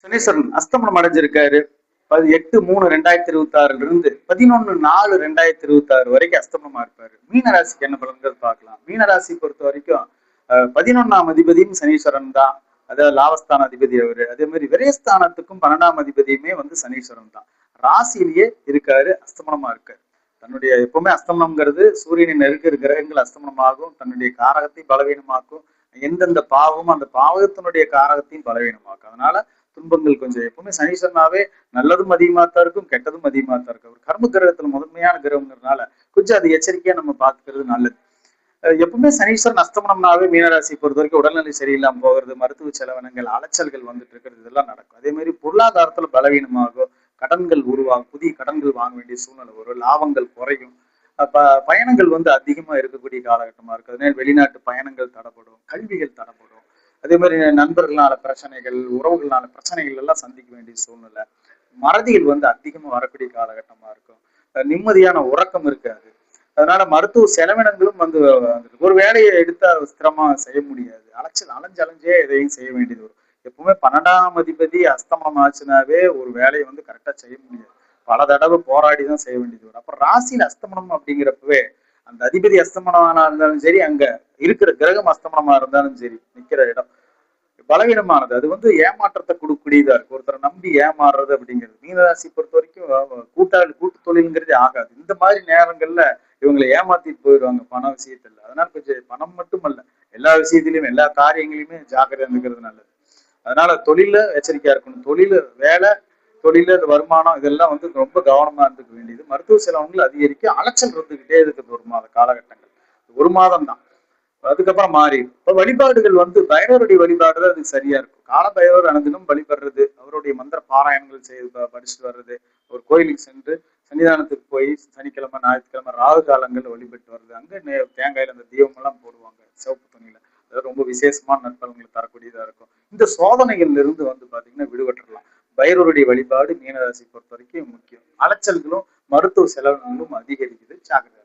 சனீஸ்வரன் அஸ்தமனம் அடைஞ்சிருக்காரு. 8/3/2026 இருந்து 11/4/2026 வரைக்கும் அஸ்தமனமா இருப்பாரு. மீனராசிக்கு என்ன பலன்கள் பார்க்கலாம். மீனராசி பொறுத்த வரைக்கும் 11ஆம் அதிபதியும் சனீஸ்வரன் தான். அதாவது லாபஸ்தான அதிபதி அவரு. அதே மாதிரி விரயஸ்தானத்துக்கும் 12ஆம் அதிபதியுமே வந்து சனீஸ்வரன் தான். ராசியிலேயே இருக்காரு, அஸ்தமனமா இருக்காரு. தன்னுடைய எப்பவுமே அஸ்தமனம்ங்கிறது சூரியனின் நெருக்கிற கிரகங்கள் அஸ்தமனமாகும், தன்னுடைய காரகத்தையும் பலவீனமாக்கும். எந்தெந்த பாவமும் அந்த பாவகத்தினுடைய காரகத்தையும் பலவீனமாக்கும். அதனால துன்பங்கள் கொஞ்சம் எப்பவுமே சனீஸ்வரனாவே நல்லதும் அதிகமா தான் இருக்கும், கெட்டதும் அதிகமா தான் இருக்கும். அவர் கர்ம கிரகத்துல முதன்மையான கிரகங்கிறதுனால கொஞ்சம் அது எச்சரிக்கையா நம்ம பார்த்துக்கிறது நல்லது. எப்பவுமே சனீஸ்வரன் அஸ்தமனம்னாவே மீனராசி பொறுத்த வரைக்கும் உடல்நிலை சரியில்லாம போகிறது, மருத்துவ செலவினங்கள், அலைச்சல்கள் வந்துட்டு இருக்கிறது, இதெல்லாம் நடக்கும். அதே மாதிரி பொருளாதாரத்துல பலவீனமாகும், கடன்கள் உருவாகும், புதிய கடன்கள் வாங்க வேண்டிய சூழ்நிலை வரும், லாபங்கள் குறையும். பயணங்கள் வந்து அதிகமா இருக்கக்கூடிய காலகட்டமா இருக்கு. அதனால வெளிநாட்டு பயணங்கள் தடைப்படும், கல்விகள் தடைப்படும். அதே மாதிரி நண்பர்களால பிரச்சனைகள், உறவுகளால பிரச்சனைகள் எல்லாம் சந்திக்க வேண்டிய சூழ்நிலை, மறதிகள் வந்து அதிகமா வரக்கூடிய காலகட்டமா இருக்கும். நிம்மதியான உறக்கம் இருக்காது. அதனால மருத்துவ செலவினங்களும் வந்து ஒரு வேலையை எடுத்தா ஸ்திரமா செய்ய முடியாது. அலைஞ்சே எதையும் செய்ய வேண்டியது வரும். எப்பவுமே 12ஆம் அதிபதி அஸ்தமனம் ஆச்சுனாவே ஒரு வேலையை வந்து கரெக்டா செய்ய முடியாது. பல தடவை போராடிதான் செய்ய வேண்டியது வரும். அப்புறம் ராசியில அஸ்தமனம் அப்படிங்கிறப்பவே அந்த அதிபதி அஸ்தமனமா இருந்தாலும் சரி, அங்க இருக்கிற கிரகம் அஸ்தமனமா இருந்தாலும் சரி, நிக்கிற இடம் பலவீனமானது. அது வந்து ஏமாற்றத்தை கொடுக்கக்கூடியதா இருக்கு. ஒருத்தரை நம்பி ஏமாறுறது அப்படிங்கிறது மீனராசி பொறுத்த வரைக்கும் கூட்டு தொழில்ங்கிறதே ஆகாது. இந்த மாதிரி நேரங்கள்ல இவங்களை ஏமாத்திட்டு போயிடுவாங்க பண விஷயத்துல. அதனால கொஞ்சம் பணம் மட்டுமல்ல, எல்லா விஷயத்திலயும் எல்லா காரியங்களையுமே ஜாக்கிரதை இருந்துக்கிறது நல்லது. அதனால தொழில எச்சரிக்கையா இருக்கணும். வேலை, வருமானம் இதெல்லாம் வந்து ரொம்ப கவனமா இருந்துக்க வேண்டியது. மருத்துவ செலவுகள் அதிகரிக்க அலைச்சல் இருந்துகிட்டே இருக்குது ஒரு மாத காலகட்டங்கள். ஒரு மாதம் தான். அதுக்கப்புறம் மாறி இப்ப வழிபாடுகள் வந்து பைரவருடைய வழிபாடு தான் அது சரியா இருக்கும். கால பைரவர் அனுதினம் வழிபடுறது, அவருடைய மந்திர பாராயணங்கள் செய்து படிச்சுட்டு வர்றது, ஒரு கோயிலுக்கு சென்று சன்னிதானத்துக்கு போய் சனிக்கிழமை, ஞாயிற்றுக்கிழமை ராகு காலங்கள்ல வழிபட்டு வர்றது, அங்க தேங்காயில அந்த தீபம் எல்லாம் போடுவாங்க சிவப்பு துணியில. அது ரொம்ப விசேஷமான நற்பலன்களை தரக்கூடியதா இருக்கும். இந்த சோதனைகள்ல இருந்து வந்து பாத்தீங்கன்னா விடுபட்டுறலாம். பைரவருடைய வழிபாடு மீனராசி பொறுத்த வரைக்கும் முக்கியம். அலைச்சல்களும் மருத்துவ செலவுகளும் அதிகரிக்குது. ஜாக்கிரதை.